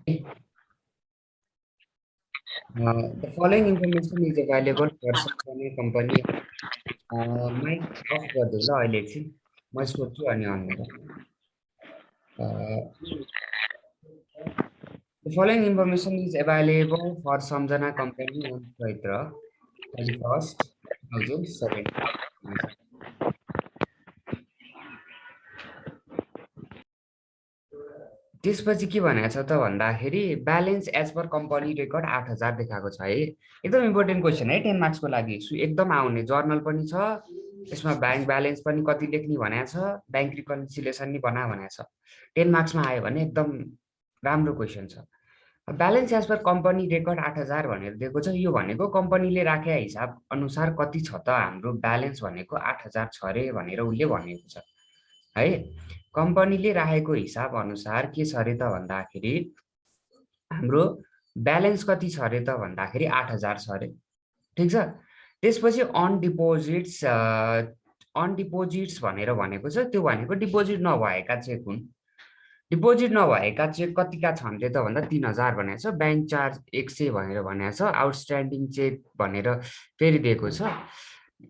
The following information is available for some company. Mike off गरिदिउँ ल अहिले एकछिन म सोध्छु अनि अन गरौँ। The following information is available for Samjana company on Chaitra 31st 2007. त्यसपछि के भनेको छ त भन्दाखेरि balance as per company record 8,000 देखाएको छ है। एकदम इम्पोर्टेन्ट क्वेसन है 10 मार्क्सको लागि। एकदम आउने जर्नल पनि छ, यसमा ब्याङ्क ब्यालेन्स पनि कति लेख्ने भनेको छ, ब्याङ्क रिकन्सिलिएसन नि बना भनेको छ। 10 मार्क्समा आयो भने एकदम राम्रो क्वेसन छ। Balance as per company record 8,000 भनेर दिएको छ। यो भनेको कम्पनीले राखेका हिसाब अनुसार कति छ त हाम्रो ब्यालेन्स भनेको 8,000 छ अरे भनेर उसले भनेको छ है। कम्पनीले राखेको हिसाब अनुसार के छ अरे त भन्दाखेरि हाम्रो ब्यालेन्स कति छ अरे त भन्दाखेरि 8,000 छ अरे। ठिक छ। त्यसपछि अन डिपोजिट्स भनेर भनेको छ। त्यो भनेको डिपोजिट नभएका चेक हुन्। डिपोजिट नभएका चेक कतिका छन् त भन्दा 3,000 भनेको छ। ब्याङ्क चार्ज 100 भनेर भनेको छ। आउटस्ट्यान्डिङ चेक भनेर फेरि दिएको छ।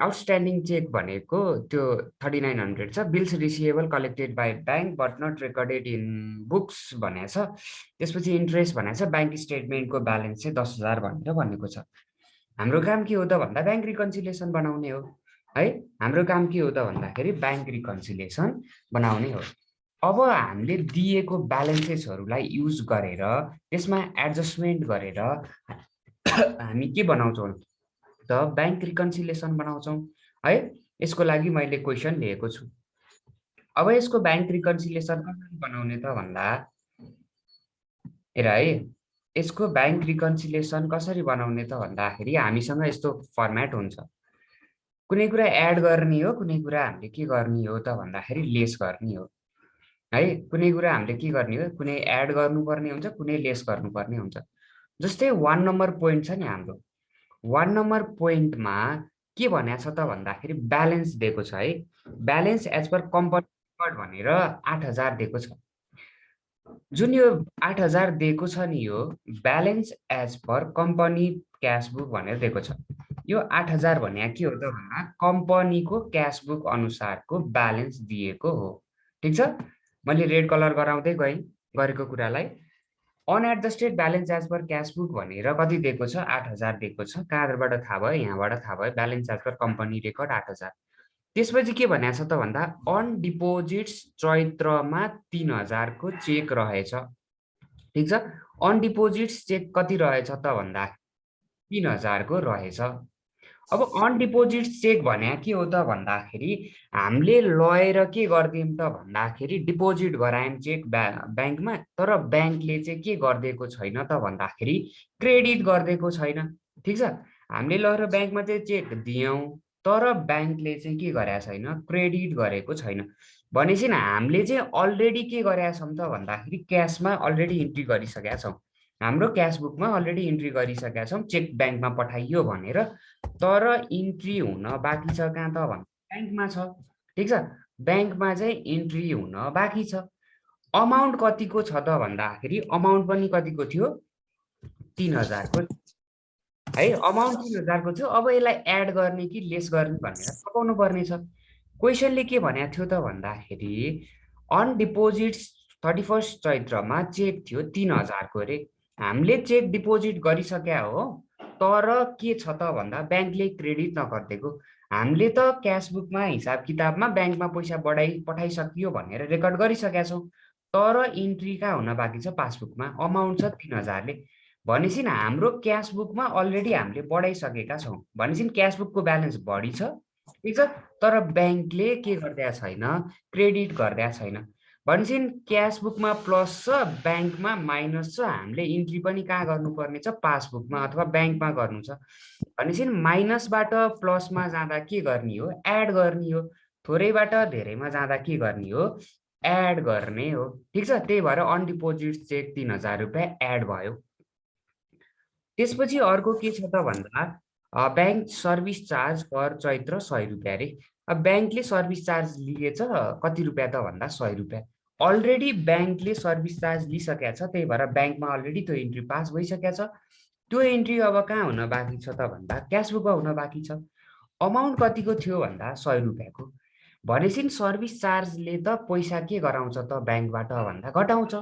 आउटस्ट्यान्डिङ चेक भनेको त्यो 3,900 छ। Bills receivable collected by bank but not recorded in books भनेको छ। त्यसपछि इन्ट्रेस्ट भनेको छ। ब्याङ्क स्टेटमेन्टको ब्यालेन्स चाहिँ 10,000 भनेर भनेको छ। हाम्रो काम के हो त भन्दा ब्याङ्क रिकन्सिलिएसन बनाउने हो है। हाम्रो काम के हो त भन्दाखेरि ब्याङ्क रिकन्सिलिएसन बनाउने हो। अब हामीले दिएको ब्यालेन्सेसहरूलाई युज गरेर त्यसमा एडजस्टमेन्ट गरेर हामी के बनाउँछौँ त ब्याङ्क रिकन्सिलिएसन बनाउँछौँ है। यसको लागि मैले क्वेसन लिएको छु। अब यसको ब्याङ्क रिकन्सिलिएसन कसरी बनाउने त भन्दा हेर है, यसको ब्याङ्क रिकन्सिलिएसन कसरी बनाउने त भन्दाखेरि हामीसँग यस्तो फर्मेट हुन्छ। कुनै कुरा एड गर्ने हो, कुनै कुरा हामीले के गर्ने हो त भन्दाखेरि लेस गर्ने हो है। कुनै कुरा हामीले के गर्ने हो, कुनै एड गर्नुपर्ने हुन्छ, कुनै लेस गर्नुपर्ने हुन्छ। जस्तै 1 नम्बर पोइन्ट छ नि हाम्रो, 1 नम्बर पोइन्टमा के भनेको छ त भन्दाखेरि ब्यालेन्स दिएको छ है। ब्यालेन्स एज पर कम्पनी भनेर 8,000 दिएको छ। जुन यो 8,000 दिएको छ नि, यो balance as per company cash book भनेर दिएको छ। यो 8,000 भने के हो त भन्दा कम्पनीको क्यास बुक अनुसारको ब्यालेन्स दिएको हो। ठिक छ। मैले रेड कलर गराउँदै गएँ गरेको कुरालाई। Unadjusted balance as per cash book भनेर कति दिएको छ, 8,000 दिएको छ। कहाँबाट थाहा भयो, यहाँबाट थाहा भयो। Balance as per company record 8,000। त्यसपछि के भनेको छ त भन्दा अन डिपोजिट्स चैत्रमा 3,000 को चेक रहेछ। ठिक छ। अन डिपोजिट्स चेक कति रहेछ त भन्दा 3,000 को रहेछ। अब अन डिपोजिट चेक भने के हो त भन्दाखेरि हामीले लगेर के गरिदियौँ त भन्दाखेरि डिपोजिट गरायौँ चेक ब्याङ्कमा, तर ब्याङ्कले चाहिँ के गरिदिएको छैन त भन्दाखेरि क्रेडिट गरिदिएको छैन। ठिक छ। हामीले लगेर ब्याङ्कमा चाहिँ चेक दियौँ, तर ब्याङ्कले चाहिँ के गरेको छैन, क्रेडिट गरेको छैन। भनेपछि हामीले चाहिँ अलरेडी के गरेका छौँ त भन्दाखेरि क्यासमा अलरेडी इन्ट्री गरिसकेका छौँ। हाम्रो क्यास बुकमा अलरेडी इन्ट्री गरिसकेका छौँ चेक ब्याङ्कमा पठाइयो भनेर, तर इन्ट्री हुन बाँकी छ कहाँ त भन्दा ब्याङ्कमा छ। ठिक छ। ब्याङ्कमा चाहिँ इन्ट्री हुन बाँकी छ। अमाउन्ट कतिको छ त भन्दाखेरि अमाउन्ट पनि कतिको थियो, 3,000 को है। अमाउन्ट 3,000 को थियो। अब यसलाई एड गर्ने कि लेस गर्ने भनेर पकाउनु पर्ने छ। क्वेसनले के भनेको थियो त भन्दाखेरि अन डिपोजिट्स 31st चैत्रमा चेक थियो 3,000 को रे। हामीले चेक डिपोजिट गरिसक्या हो, तर के छ त भन्दा ब्याङ्कले क्रेडिट नगरिदिएको। हामीले त क्यास बुकमा हिसाब किताबमा ब्याङ्कमा पैसा पठाइसकियो भनेर रेकर्ड गरिसकेका छौँ, तर इन्ट्री कहाँ हुन बाँकी छ, पासबुकमा अमाउन्ट छ 3,000 ले। भनेपछि हाम्रो क्यास बुकमा अलरेडी हामीले बढाइसकेका छौँ। भनेपछि क्यास बुकको ब्यालेन्स बढी छ। ठिक छ। तर ब्याङ्कले के गरिदिएको छैन, क्रेडिट गरिदिएको छैन। भनेपछि क्यास बुकमा प्लस छ, ब्याङ्कमा माइनस छ। हामीले इन्ट्री पनि कहाँ गर्नुपर्ने छ, पासबुकमा अथवा ब्याङ्कमा गर्नु छ। भनेपछि माइनसबाट प्लसमा जाँदा के गर्ने हो, एड गर्ने हो। थोरैबाट धेरैमा जाँदा के गर्ने हो, एड गर्ने हो। ठिक छ। त्यही भएर अन डिपोजिट चेक 3,000 रुपियाँ एड भयो। त्यसपछि अर्को के छ त भन्दा ब्याङ्क सर्भिस चार्ज पर चैत्र 100 रुपियाँ रे। अब ब्याङ्कले सर्भिस चार्ज लिएछ कति रुपियाँ त भन्दा 100 रुपियाँ। अलरेडी ब्याङ्कले सर्भिस चार्ज लिइसकेको छ, त्यही भएर ब्याङ्कमा अलरेडी त्यो इन्ट्री पास भइसकेको छ। त्यो इन्ट्री अब कहाँ हुन बाँकी छ त भन्दा क्यासबुकमा हुन बाँकी छ। अमाउन्ट कतिको थियो भन्दा 100 रुपियाँको। भनेपछि सर्भिस चार्जले त पैसा के गराउँछ त ब्याङ्कबाट भन्दा घटाउँछ।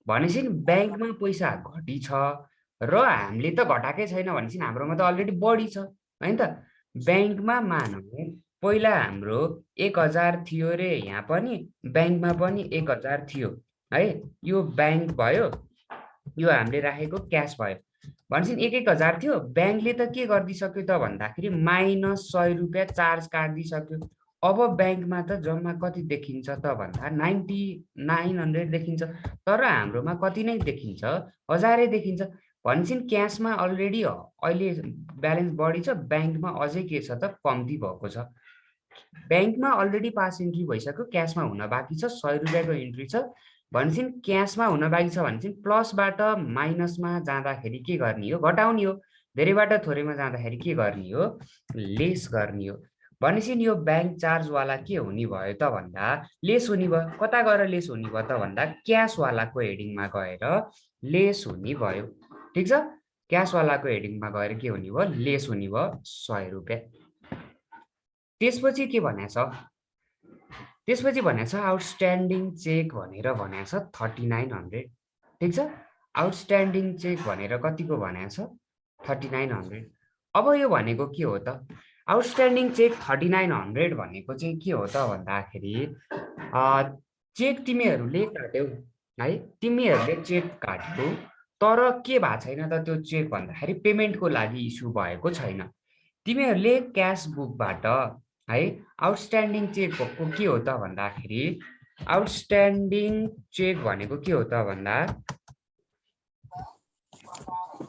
भनेपछि ब्याङ्कमा पैसा घटी छ र हामीले त घटाएकै छैन, भनेपछि हाम्रोमा त अलरेडी बढी छ होइन त। ब्याङ्कमा मानौँ पहिला हाम्रो 1000 थियो रे, यहाँ पनि ब्याङ्कमा पनि 1000 थियो है। यो ब्याङ्क भयो, यो हामीले राखेको क्यास भयो। भनेपछि 1000 थियो, ब्याङ्कले त के गरिदिइसक्यो त भन्दाखेरि माइनस 100 रुपियाँ चार्ज काटिदिइसक्यो। अब ब्याङ्कमा त जम्मा कति देखिन्छ त भन्दा 9900 देखिन्छ, तर हाम्रोमा कति नै देखिन्छ, 1000 देखिन्छ। भनेपछि क्यासमा अलरेडी अहिले ब्यालेन्स बढी छ, ब्याङ्कमा अझै के छ त कम्ती भएको छ। ब्याङ्कमा अलरेडी पास इन्ट्री भइसक्यो, क्यासमा हुन बाँकी छ 100 रुपियाँको इन्ट्री छ। भनेपछि क्यासमा हुन बाँकी छ भनेपछि प्लसबाट माइनसमा जाँदाखेरि के गर्ने हो, घटाउने हो। धेरैबाट थोरैमा जाँदाखेरि के गर्ने हो, लेस गर्ने हो। भनेपछि यो ब्याङ्क चार्जवाला के हुने भयो त भन्दा लेस हुने भयो। कता गएर लेस हुने भयो त भन्दा क्यासवालाको हेडिङमा गएर लेस हुने भयो। ठिक छ, क्यासवालाको हेडिङमा गएर के हुने भयो, लेस हुने भयो 100 रुपियाँ। त्यसपछि के भनेछ, त्यसपछि भनेछ आउटस्ट्यान्डिङ चेक भनेर भनेछ 3900। ठिक छ, आउटस्ट्यान्डिङ चेक भनेर कतिको भनेछ 3900। अब यो भनेको के हो त, आउटस्ट्यान्डिङ चेक 3900 भनेको चाहिँ के हो त भन्दाखेरि चेक तिमीहरूले काट्यौ है, तिमीहरूले चेक काट्यौ तर के भएको छैन त त्यो चेक भन्दाखेरि पेमेन्टको लागि इस्यु भएको छैन। तिमीहरूले क्यास बुकबाट है आउटस्ट्यान्डिङ चेक भएको के हो त भन्दाखेरि आउटस्ट्यान्डिङ चेक भनेको के हो त भन्दा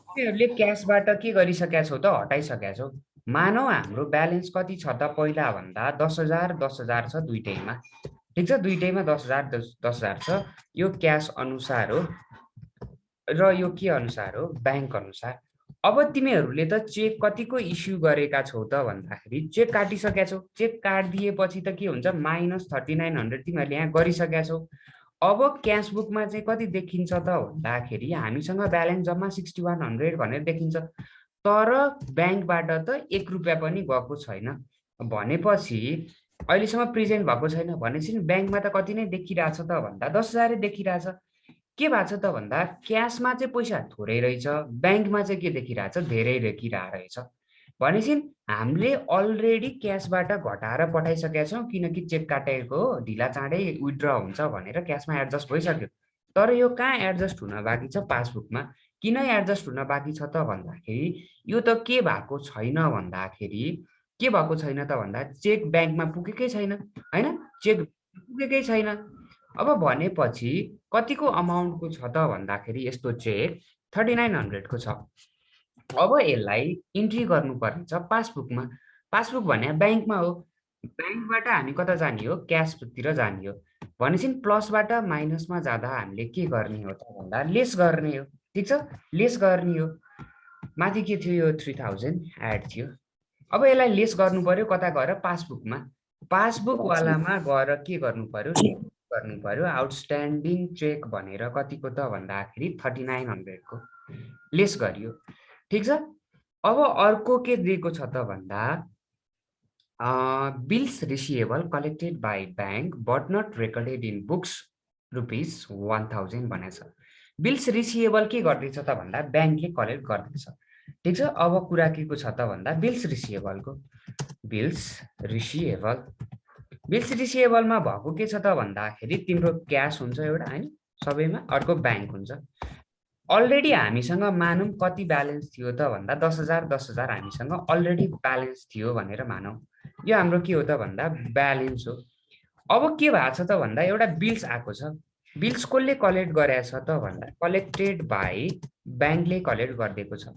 तिमीहरूले क्यासबाट के गरिसकेका छौ त हटाइसकेका छौ। मानौ हाम्रो ब्यालेन्स कति छ त पहिला भन्दा 10,000 10,000 छ दुइटैमा। ठिक छ, दुइटैमा 10,000 10,000 छ। यो क्यास अनुसार हो र यो के अनुसार हो, ब्याङ्क अनुसार। अब तिमीहरूले त चेक कतिको इस्यु गरेका छौ त भन्दाखेरि चेक काटिसकेका छौ। चेक काटिदिएपछि त के हुन्छ, माइनस 3900 तिमीहरूले यहाँ गरिसकेका छौ। अब क्यास बुकमा चाहिँ कति देखिन्छ त भन्दाखेरि हामीसँग ब्यालेन्स जम्मा 6100 भनेर देखिन्छ, तर ब्याङ्कबाट त 1 रुपियाँ पनि गएको छैन। भनेपछि अहिलेसम्म प्रेजेन्ट भएको छैन। भनेपछि ब्याङ्कमा त कति नै देखिरहेछ त भन्दा 10,000 देखिरहेछ। के भएको छ त भन्दा क्यासमा चाहिँ पैसा थोरै रहेछ, ब्याङ्कमा चाहिँ के देखिरहेछ, धेरै देखिरहेको रहेछ। भनेपछि हामीले अलरेडी क्यासबाट घटाएर पठाइसकेका छौँ, किनकि चेक काटेको हो, ढिला चाँडै विथड्र हुन्छ भनेर क्यासमा एडजस्ट भइसक्यो। तर यो कहाँ एडजस्ट हुन बाँकी छ, पासबुकमा। किन एडजस्ट हुन बाँकी छ त भन्दाखेरि यो त के भएको छैन भन्दाखेरि के भएको छैन त भन्दा चेक ब्याङ्कमा पुगेकै छैन होइन, चेक पुगेकै छैन। अब भनेपछि कतिको अमाउन्टको छ त भन्दाखेरि यस्तो चेक 3900 को छ। अब यसलाई इन्ट्री गर्नुपर्ने छ पासबुकमा। पासबुक भने ब्याङ्कमा हो, ब्याङ्कबाट हामी कता जाने हो, क्यासतिर जाने हो। भनेपछि प्लसबाट माइनसमा जाँदा हामीले के गर्ने हो त भन्दा लेस गर्ने हो। ठिक छ, लेस गर्ने हो। माथि के थियो, यो 3000 एड थियो। अब यसलाई लेस गर्नु पर्यो कता गएर, पासबुकमा। पासबुकवालामा गएर के गर्नु पर्यो, गर्नु पर्यो आउटस्ट्यान्डिङ चेक भनेर कतिको त भन्दाखेरि 3900 को लेस गरियो। ठिक छ, अब अर्को के दिएको छ त भन्दा bills receivable collected by bank but not recorded in books ₹1000 भनेको छ। बिल्स रिसिएबल के गर्दैछ त भन्दा ब्याङ्कले कलेक्ट गर्दैछ। ठिक छ, अब कुरा के को छ त भन्दा बिल्स रिसिएबलको। बिल्स रिसिएबल, बिल्स रिसिएबलमा भएको के छ त भन्दाखेरि तिम्रो क्यास हुन्छ एउटा होइन सबैमा, अर्को ब्याङ्क हुन्छ। अलरेडी हामीसँग मानौँ कति ब्यालेन्स थियो त भन्दा 10,000 10,000 हामीसँग अलरेडी ब्यालेन्स थियो भनेर मानौँ। यो हाम्रो के हो त भन्दा ब्यालेन्स हो। अब के भएको छ त भन्दा एउटा बिल्स आएको छ। बिल्स कसले कलेक्ट गरेको छ त भन्दा कलेक्टेड बाई ब्याङ्कले कलेक्ट गरिदिएको छ।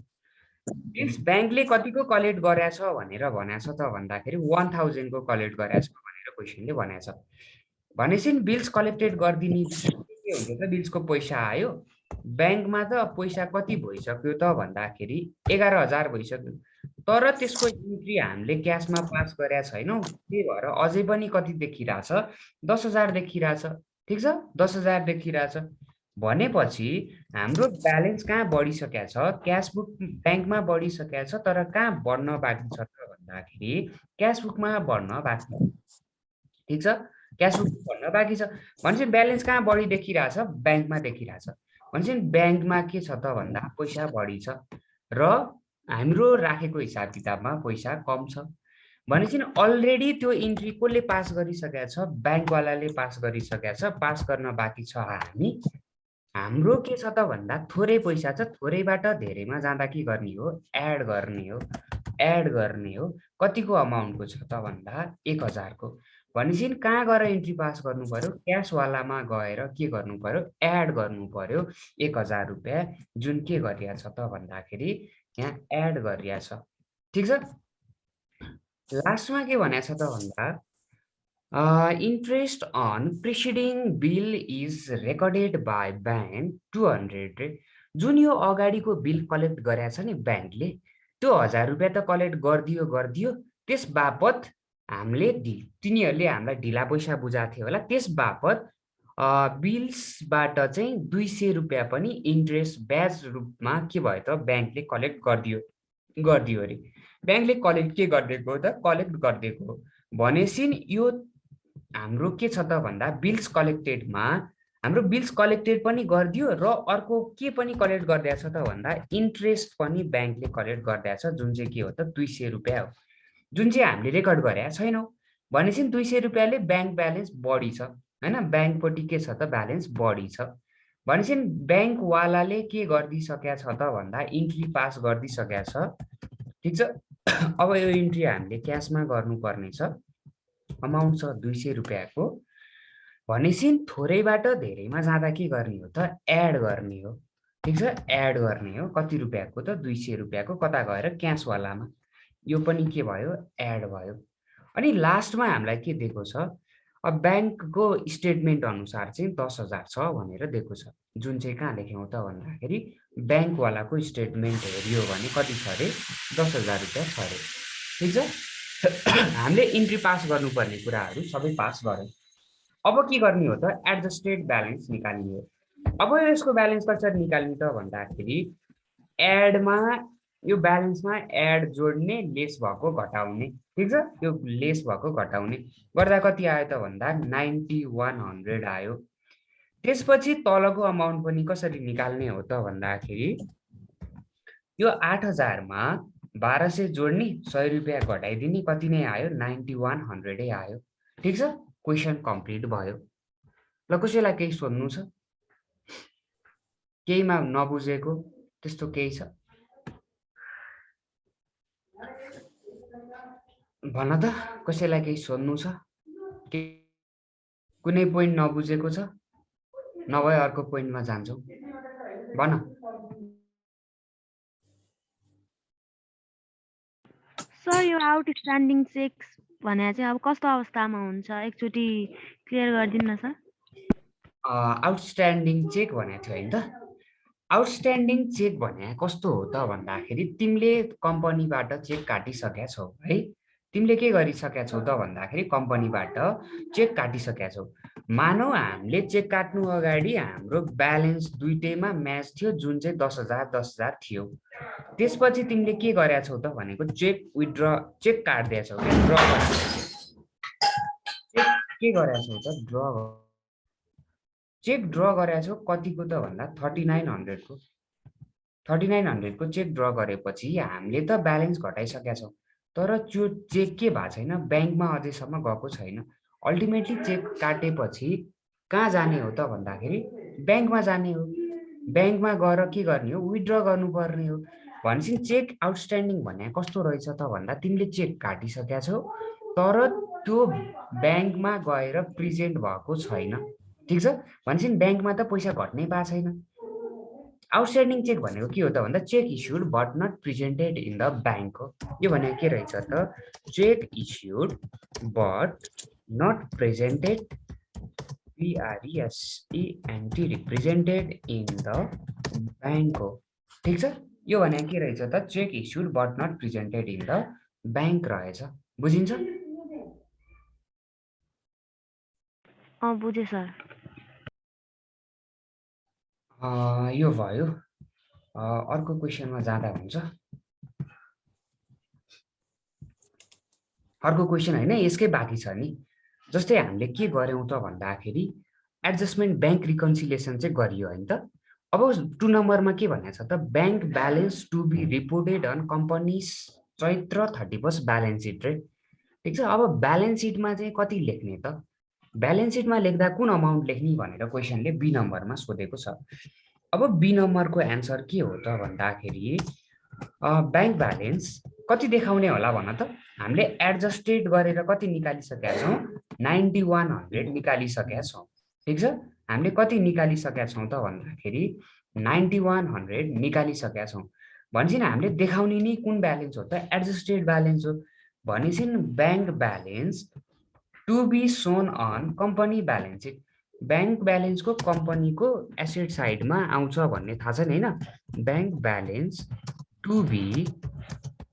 बिल्स ब्याङ्कले कतिको कलेक्ट गरेछ भनेर भनेछ त भन्दाखेरि 1000 को कलेक्ट गरेछ भनेर क्वेसनले भनेछ। भनेपछि बिल्स कलेक्टेड गरिदिने के हुन्छ त, बिल्सको पैसा आयो ब्याङ्कमा त पैसा कति भइसक्यो त भन्दाखेरि 11,000 भइसक्यो। तर त्यसको इन्ट्री हामीले क्यासमा पास गरेका छैनौँ, त्यही भएर अझै पनि कति देखिरहेछ, 10,000 देखिरहेछ। ठिक छ, 10,000 देखिरहेछ भनेपछि हाम्रो ब्यालेन्स कहाँ बढिसकेको छ, क्यासबुक ब्याङ्कमा बढिसकेको छ, तर कहाँ बढ्न बाँकी छ त भन्दाखेरि क्यासबुकमा बढ्न बाँकी छ। ठिक छ, क्यासबुक भन्न बाँकी छ भनेपछि ब्यालेन्स कहाँ बढी देखिरहेछ, ब्याङ्कमा देखिरहेछ भनेपछि ब्याङ्कमा के छ त भन्दा पैसा बढी छ र हाम्रो राखेको हिसाब किताबमा पैसा कम छ भनेपछि अलरेडी त्यो इन्ट्री कसले पास गरिसकेको छ, ब्याङ्कवालाले पास गरिसकेको छ। पास गर्न बाँकी छ हामी, हाम्रो के छ त भन्दा थोरै पैसा छ, थोरैबाट धेरैमा जाँदा के गर्ने हो, एड गर्ने हो, एड गर्ने हो। कतिको अमाउन्टको छ त भन्दा 1,000 को भनेपछि कहाँ गएर इन्ट्री पास गर्नु पर्यो, क्यासवालामा गएर के गर्नु पर्यो, एड गर्नु पर्यो 1,000 रुपियाँ, जुन के गरिया छ त भन्दाखेरि यहाँ एड गरिया छ। ठिक छ, लास्टमा के भनेको छ त भन्दा interest on preceding bill is recorded by bank 200। जुन यो अगाडिको बिल कलेक्ट गरेको छ नि ब्याङ्कले, त्यो 1,000 रुपियाँ त कलेक्ट गरिदियो, त्यस बापत हामीले तिनीहरूले हामीलाई ढिला पैसा बुझाएको थियो होला, त्यस बापत बिल्सबाट चाहिँ 200 रुपियाँ पनि इन्ट्रेस्ट ब्याज रूपमा के भयो त ब्याङ्कले कलेक्ट गरिदियो अरे। ब्याङ्कले कलेक्ट के गरिदिएको त, कलेक्ट गरिदिएको हो भनेपछि यो हाम्रो के छ त भन्दा बिल्स कलेक्टेडमा हाम्रो बिल्स कलेक्टेड पनि गरिदियो र अर्को के पनि कलेक्ट गरिदिएको छ त भन्दा इन्ट्रेस्ट पनि ब्याङ्कले कलेक्ट गरिदिएको छ, जुन चाहिँ के हो त 200 रुपियाँ हो, जुन चाहिँ हामीले रेकर्ड गरेका छैनौँ भनेपछि 200 रुपियाँले ब्याङ्क ब्यालेन्स बढी छ होइन, ब्याङ्कपट्टि के छ त ब्यालेन्स बढी छ भनेपछि ब्याङ्कवालाले के गरिदिइसकेको छ त भन्दा इन्ट्री पास गरिदिइसकेको छ। ठिक छ, अब यो इन्ट्री हामीले क्यासमा गर्नुपर्ने छ, अमाउन्ट छ 200 रुपियाँको भनेपछि थोरैबाट धेरैमा जाँदा के गर्ने हो त, एड गर्ने हो। ठिक छ, एड गर्ने हो, कति रुपियाँको त 200 रुपियाँको, कता गएर क्यासवालामा, यो पनि के भयो, एड भयो। अनि लास्टमा हामीलाई के दिएको छ, अब ब्याङ्कको स्टेटमेन्ट अनुसार चाहिँ 10,000 छ भनेर दिएको छ, जुन चाहिँ कहाँ लेख्यौँ त भन्दाखेरि ब्याङ्कवालाको स्टेटमेन्ट हेऱ्यो भने कति छ अरे, 10,000 रुपियाँ छ अरे। ठिक छ, हामीले इन्ट्री पास गर्नुपर्ने कुराहरू सबै पास गऱ्यौँ। अब के गर्ने हो त, एडजस्टेड ब्यालेन्स निकाल्ने हो। अब यसको ब्यालेन्स कसरी निकाल्ने त भन्दाखेरि एडमा यो ब्यालेन्समा एड जोड्ने, लेस भएको घटाउने। ठिक छ, यो लेस भएको घटाउने गर्दा कति आयो त भन्दा 9100 आयो। त्यसपछि तलको अमाउन्ट पनि कसरी निकाल्ने हो त भन्दाखेरि यो 8,000मा 1200 जोड्ने, 100 रुपियाँ घटाइदिने, कति नै आयो, 9100 आयो। ठिक छ, क्वेसन कम्प्लिट भयो। ल कसैलाई केही सोध्नु छ, केहीमा नबुझेको त्यस्तो केही छ भन त, कसैलाई केही सोध्नु छ, कुनै पोइन्ट नबुझेको छ, नभए अर्को पोइन्टमा जान्छौँ, भन। सर यो आउटस्ट्यान्डिङ चेक्स भने चाहिँ अब कस्तो अवस्थामा हुन्छ, एकचोटि क्लियर गरिदिनु न सर। आउटस्ट्यान्डिङ चेक भनेको थियो होइन त, आउटस्ट्यान्डिङ चेक भने कस्तो हो त भन्दाखेरि तिमीले कम्पनीबाट चेक काटिसकेका छौ है, तिमीले के गरिसकेका छौ त भन्दाखेरि कम्पनीबाट चेक काटिसकेका छौ। मानौ हामीले चेक काट्नु अगाडि हाम्रो ब्यालेन्स दुइटैमा म्याच थियो, जुन चाहिँ 10,000 10,000 थियो। त्यसपछि तिमीले के गरेका छौ त भनेको चेक विथड्र, चेक काट्दैछौ, ड्र चेक के गरेका छौ त, ड्र चेक ड्र गरेका छौ कतिको त भन्दा 3900 को, 3900 को चेक ड्र गरेपछि हामीले त ब्यालेन्स घटाइसकेका छौँ, तर त्यो चेक के भएको छैन, ब्याङ्कमा अझैसम्म गएको छैन। अल्टिमेटली चेक काटेपछि कहाँ जाने हो त भन्दाखेरि ब्याङ्कमा जाने हो, ब्याङ्कमा गएर के गर्ने हो, विथड्र गर्नुपर्ने हो। भनेपछि चेक आउटस्ट्यान्डिङ भने कस्तो रहेछ त भन्दा तिमीले चेक काटिसकेका छौ तर त्यो ब्याङ्कमा गएर प्रेजेन्ट भएको छैन। ठिक छ, भनेपछि ब्याङ्कमा त पैसा घट्नै पाएको छैन। आउटस्ट्यान्डिङ चेक भनेको के हो त भन्दा cheque issued but not presented in the bank हो। यो भनेको के रहेछ त, cheque issued but not presented, PRESENT represented in the bank हो। ठिक छ, यो भनेको के रहेछ त, cheque issued but not presented in the bank रहेछ। बुझिन्छ? बुझेँ सर। यो भयो। अर्को क्वेसनमा जाँदा हुन्छ। अर्को क्वेसन होइन, यसकै बाँकी छ नि। जस्तै हामीले के गर्यौँ त भन्दाखेरि एडजस्टमेन्ट ब्याङ्क रिकन्सिलिएसन चाहिँ गरियो होइन त। अब 2 नम्बरमा के भनेको छ त, bank balance to be reported on company's Chaitra 31 balance sheet रे। ठिक छ। अब ब्यालेन्स सिटमा चाहिँ कति लेख्ने त, ब्यालेन्स सिटमा लेख्दा कुन अमाउन्ट लेख्ने भनेर क्वेसनले बी नम्बरमा सोधेको छ। अब बी नम्बरको एन्सर के हो त भन्दाखेरि ब्याङ्क ब्यालेन्स कति देखाउने होला भन त। हामीले एडजस्टेड गरेर कति निकालिसकेका छौँ, 9100 निकालिसकेका छौँ। ठिक छ। हामीले कति निकालिसकेका छौँ त भन्दाखेरि 9100 निकालिसकेका छौँ। भनेपछि हामीले देखाउने नि कुन ब्यालेन्स हो त, एडजस्टेड ब्यालेन्स हो। भनेपछि bank balance to be shown on company balance sheet, bank ब्यालेन्सको कम्पनीको एसेट साइडमा आउँछ भन्ने थाहा छ नि होइन। Bank balance to be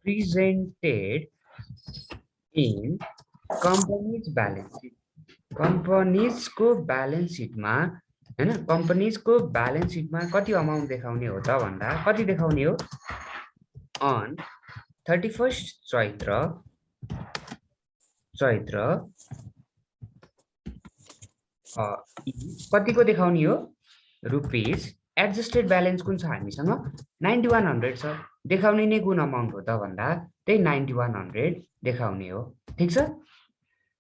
presented in company's balance sheet, कम्पनीजको ब्यालेन्स सिटमा होइन, कम्पनीजको ब्यालेन्स सिटमा कति अमाउन्ट देखाउने हो त भन्दा कति देखाउने हो, अन 31 चैत्र कतिको देखाउने हो, रुपिस। एडजस्टेड ब्यालेन्स कुन छ हामीसँग, 9100 छ। देखाउने नै कुन अमाउन्ट हो त भन्दा त्यही 9100 देखाउने हो। ठिक छ।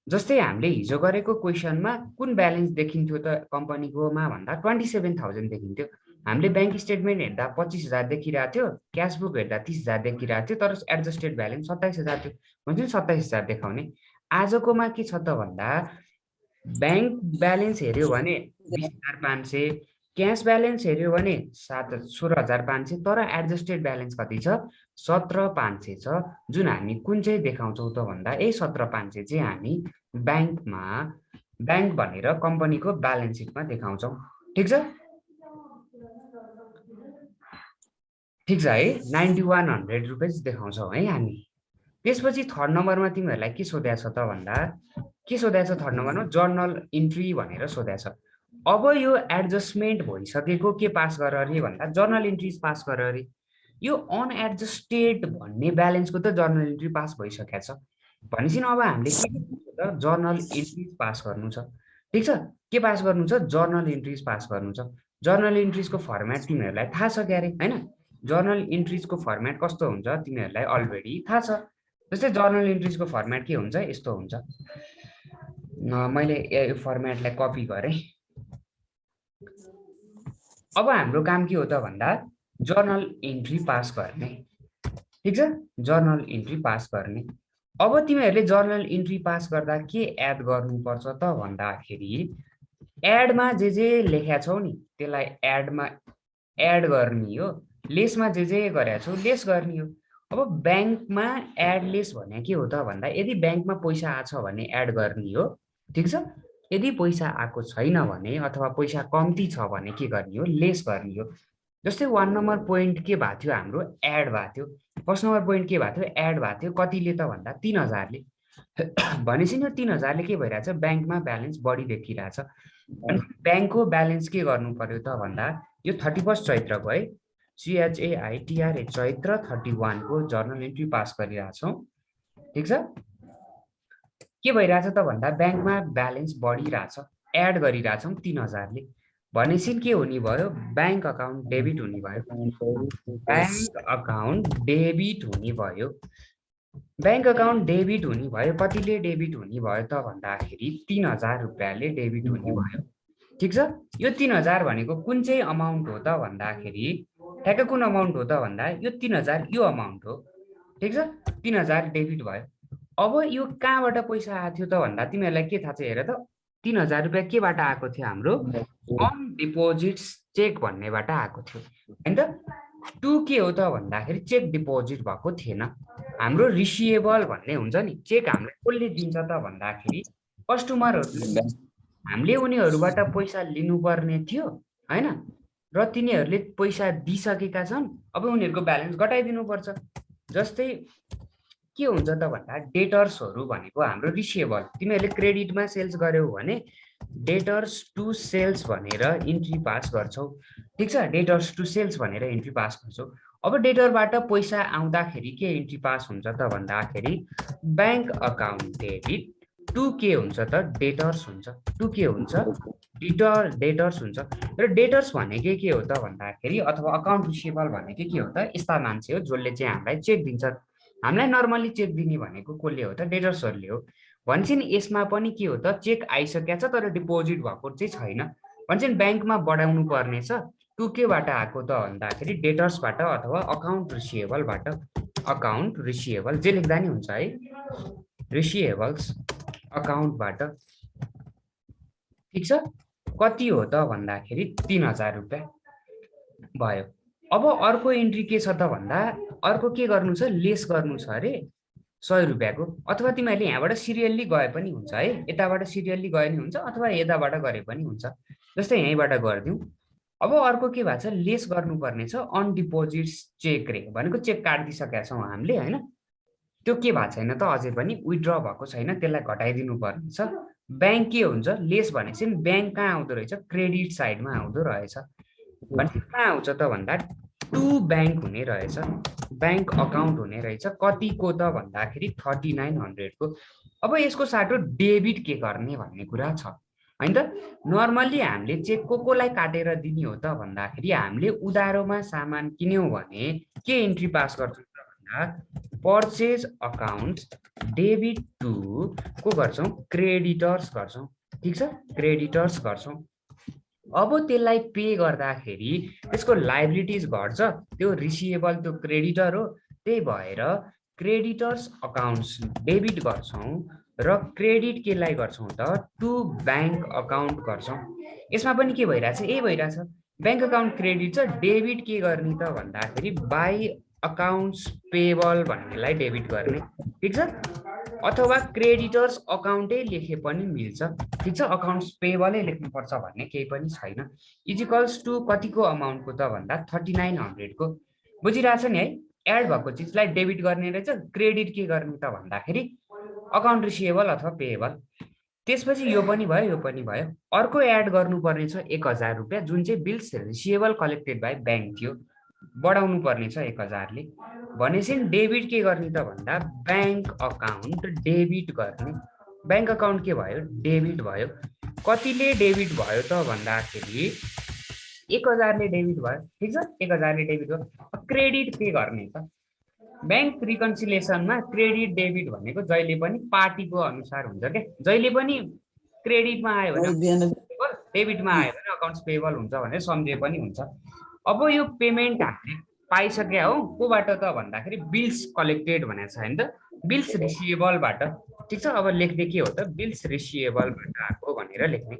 जस्तै हामीले हिजो गरेको क्वेसनमा कुन ब्यालेन्स देखिन्थ्यो त कम्पनीकोमा भन्दा 27,000 देखिन्थ्यो। हामीले ब्याङ्क स्टेटमेन्ट हेर्दा 25,000 देखिरहेको थियो, क्यास बुक हेर्दा 30,000 देखिरहेको थियो, तर एडजस्टेड ब्यालेन्स 27,000 थियो। भन्छ 27,000 देखाउने। आजकोमा के छ त भन्दा ब्याङ्क ब्यालेन्स हेऱ्यो भने 20,500, क्यास ब्यालेन्स हेऱ्यो भने 16,500, तर एडजस्टेड ब्यालेन्स कति छ, 17,500 छ। जुन हामी कुन चाहिँ देखाउँछौँ त भन्दा यही 17,500 चाहिँ हामी ब्याङ्कमा, ब्याङ्क भनेर कम्पनीको ब्यालेन्स सिटमा देखाउँछौँ। ठिक छ। ठिक छ है, 9100 रुपियाँ देखाउँछौँ है हामी। त्यसपछि थर्ड नम्बरमा तिमीहरूलाई के सोधेको छ त भन्दा के सोधेको छ थर्ड नम्बरमा, जर्नल इन्ट्री भनेर सोधेको छ। अब यो एडजस्टमेन्ट भइसकेको के पास गर अरे भन्दा जर्नल इन्ट्रिज पास गर अरे। यो अनएडजस्टेड भन्ने ब्यालेन्सको त जर्नल इन्ट्री पास भइसकेको छ। भनेपछि अब हामीले के गर्नु छ त, जर्नल इन्ट्रिज पास गर्नु छ। ठिक छ। के पास गर्नु छ, जर्नल इन्ट्रिज पास गर्नु छ। जर्नल इन्ट्रिजको फर्मेट तिमीहरूलाई थाहा छ क्यारे होइन। जर्नल इन्ट्रिजको फर्मेट कस्तो हुन्छ तिमीहरूलाई अलरेडी थाहा छ। जस्तै जर्नल इन्ट्रिजको फर्मेट के हुन्छ, यस्तो हुन्छ। मैले यो फर्मेटलाई कपी गरेँ। अब हाम्रो काम के हो त भन्दा जर्नल इन्ट्री पास गर्ने। ठिक छ। जर्नल इन्ट्री पास गर्ने। अब तिमीहरूले जर्नल इन्ट्री पास गर्दा के एड गर्नुपर्छ त भन्दाखेरि एडमा जे लेखेका छौ नि त्यसलाई एडमा एड गर्ने हो, लेसमा जे गरेका छौ लेस गर्ने हो। अब ब्याङ्कमा एड लेस भने के हो त भन्दा यदि ब्याङ्कमा पैसा आछ भने एड गर्ने हो। ठिक छ। यदि पैसा आएको छैन भने अथवा पैसा कम्ती छ भने के गर्ने हो, लेस गर्ने हो। जस्तै 1 नम्बर पोइन्ट के भएको थियो हाम्रो, एड भएको थियो। फर्स्ट नम्बर पोइन्ट के भएको थियो, एड भएको थियो। कतिले त भन्दा 3,000 ले। भनेपछि यो 3,000 ले के भइरहेछ, ब्याङ्कमा ब्यालेन्स बढी देखिरहेछ। ब्याङ्कको ब्यालेन्स के गर्नु पर्यो त भन्दा यो 31 चैत्रको है, CHAITRA चैत्र 31 को जर्नल इन्ट्री पास गरिरहेछौँ। ठिक छ। के भइरहेछ त भन्दा ब्याङ्कमा ब्यालेन्स बढिरहेछ, एड गरिरहेछौँ 3,000 ले। भनेपछि के हुने भयो, ब्याङ्क अकाउन्ट डेबिट हुने भयो। ब्याङ्क अकाउन्ट डेबिट हुने भयो। ब्याङ्क अकाउन्ट डेबिट हुने भयो। कतिले डेबिट हुने भयो त भन्दाखेरि 3,000 रुपियाँले डेबिट हुने भयो। ठिक छ। यो 3,000 भनेको कुन चाहिँ अमाउन्ट हो त भन्दाखेरि ठ्याक्कै कुन अमाउन्ट हो त भन्दा यो 3,000 यो अमाउन्ट हो। ठिक छ। 3,000 डेबिट भयो। अब यो कहाँबाट पैसा आएको थियो त भन्दा तिमीहरूलाई के थाहा छ हेर त, 3,000 रुपियाँ केबाट आएको थियो, हाम्रो अन डिपोजिट्स चेक भन्नेबाट आएको थियो होइन त। टु के हो त भन्दाखेरि चेक डिपोजिट भएको थिएन। हाम्रो रिसिएबल भन्ने हुन्छ नि, चेक हामीले कसले दिन्छ त भन्दाखेरि कस्टमरहरूले, हामीले उनीहरूबाट पैसा लिनुपर्ने थियो होइन, र तिनीहरूले पैसा दिइसकेका छन्। अब उनीहरूको ब्यालेन्स घटाइदिनु पर्छ। जस्तै के हुन्छ त भन्दा डेटर्सहरू भनेको हाम्रो रिसिएबल। तिमीहरूले क्रेडिटमा सेल्स गर्यौ भने डेटर्स टु सेल्स भनेर इन्ट्री पास गर्छौ। ठिक छ, डेटर्स टु सेल्स भनेर इन्ट्री पास गर्छौ। अब डेटरबाट पैसा आउँदाखेरि के इन्ट्री पास हुन्छ त भन्दाखेरि ब्याङ्क अकाउन्ट डेबिट टु के हुन्छ त डेटर्स हुन्छ। टु के हुन्छ डेटर्स हुन्छ। र डेटर्स भनेकै के हो त भन्दाखेरि अथवा अकाउन्ट रिसिभेबल भनेकै के हो त यस्ता मान्छे हो जसले चाहिँ हामीलाई चेक दिन्छ। हामीलाई नर्मली चेक दिने भनेको कसले हो त डेटर्सहरूले हो। भन्छन् यसमा पनि के हो त चेक आइसकेको छ तर डिपोजिट भएको चाहिँ छैन। भन्छन् ब्याङ्कमा बढाउनु पर्ने छ। टु केबाट आएको त भन्दाखेरि डेटर्सबाट अथवा अकाउन्ट रिसिभेबलबाट। अकाउन्ट रिसिभेबल जे लेख्दा नि हुन्छ है, रिसिभेबल्स अकाउन्टबाट। ठिक छ, कति हो त भन्दाखेरि 3000 रुपियाँ भयो। अब अर्को इन्ट्री के छ त भन्दा अर्को के गर्नु छ, लेस गर्नु छ अरे 100 रुपियाँको। अथवा तिमीहरूले यहाँबाट सिरियल्ली गए पनि हुन्छ है, यताबाट सिरियल्ली गए नि हुन्छ अथवा यताबाट गरे पनि हुन्छ। जस्तै यहीँबाट गरिदिउँ। अब अर्को के भएको छ, लेस गर्नुपर्ने छ अन डिपोजिट चेक रे भनेको चेक काटिदिइसकेका छौँ हामीले होइन। त्यो के भएको छैन त अझै पनि विथड्र भएको छैन, त्यसलाई घटाइदिनु पर्ने छ। ब्याङ्क के हुन्छ, लेस भनेपछि ब्याङ्क कहाँ आउँदो रहेछ, क्रेडिट साइडमा आउँदो रहेछ। भने कहाँ आउँछ त भन्दा टु ब्याङ्क हुने रहेछ, ब्याङ्क अकाउन्ट हुने रहेछ। कतिको त भन्दाखेरि 3900 को। अब यसको साटो डेबिट के गर्ने भन्ने कुरा छ होइन त। नर्मल्ली हामीले चेक कोलाई काटेर दिने हो त भन्दाखेरि हामीले उधारोमा सामान किन्यौँ भने के इन्ट्री पास गर्छौँ त भन्दा पर्चेज अकाउन्ट डेबिट टु को गर्छौँ, क्रेडिटर्स गर्छौँ। ठिक छ, क्रेडिटर्स गर्छौँ। अब त्यसलाई पे गर्दाखेरि त्यसको लाइबिलिटिज घट्छ, त्यो रिसिभेबल त्यो क्रेडिटर हो। त्यही भएर क्रेडिटर्स अकाउन्ट्स डेबिट गर्छौँ र क्रेडिट केलाई गर्छौँ त टु ब्याङ्क अकाउन्ट गर्छौँ। यसमा पनि के भइरहेछ, भइरहेछ ब्याङ्क अकाउन्ट क्रेडिट छ, डेबिट के गर्ने त भन्दाखेरि बाई अकाउन्ट्स पेबल भन्नेलाई डेबिट गर्ने। ठिक छ, अथवा क्रेडिटर्स अकाउन्टै लेखे पनि मिल्छ। ठिक छ, अकाउन्ट्स पेबलै लेख्नुपर्छ भन्ने केही पनि छैन। इजिकल्स टु कतिको अमाउन्टको त भन्दा 3900 को। बुझिरहेछ नि है, एड भएको चिजलाई डेबिट गर्ने रहेछ, क्रेडिट के गर्ने त भन्दाखेरि अकाउन्ट रिसिभेबल अथवा पेएबल। त्यसपछि यो पनि भयो, यो पनि भयो। अर्को एड गर्नुपर्ने छ 1000 रुपियाँ, जुन चाहिँ bills receivable collected by bank थियो, बढाउनु पर्ने छ 1000 ले। भनेपछि डेबिट के गर्ने त भन्दा ब्याङ्क अकाउन्ट डेबिट गर्ने। ब्याङ्क अकाउन्ट के भयो, डेबिट भयो। कतिले डेबिट भयो त भन्दाखेरि 1000 ले डेबिट भयो। ठिक छ, 1000 ले डेबिट भयो। क्रेडिट के गर्ने त, ब्याङ्क रिकन्सिलिएसनमा क्रेडिट डेबिट भनेको जहिले पनि पार्टीको अनुसार हुन्छ क्या। जहिले पनि क्रेडिटमा आयो भने डेबिटमा आयो भने अकाउन्ट्स पेबल हुन्छ भनेर सम्झे पनि हुन्छ। अब यो पेमेन्ट हामीले पाइसक्यो हो कोबाट त भन्दाखेरि बिल्स कलेक्टेड भनेको छ होइन त, बिल्स रिसिभेबलबाट। ठिक छ, अब लेख्ने के हो त, बिल्स रिसिभेबलबाट आएको भनेर लेख्ने।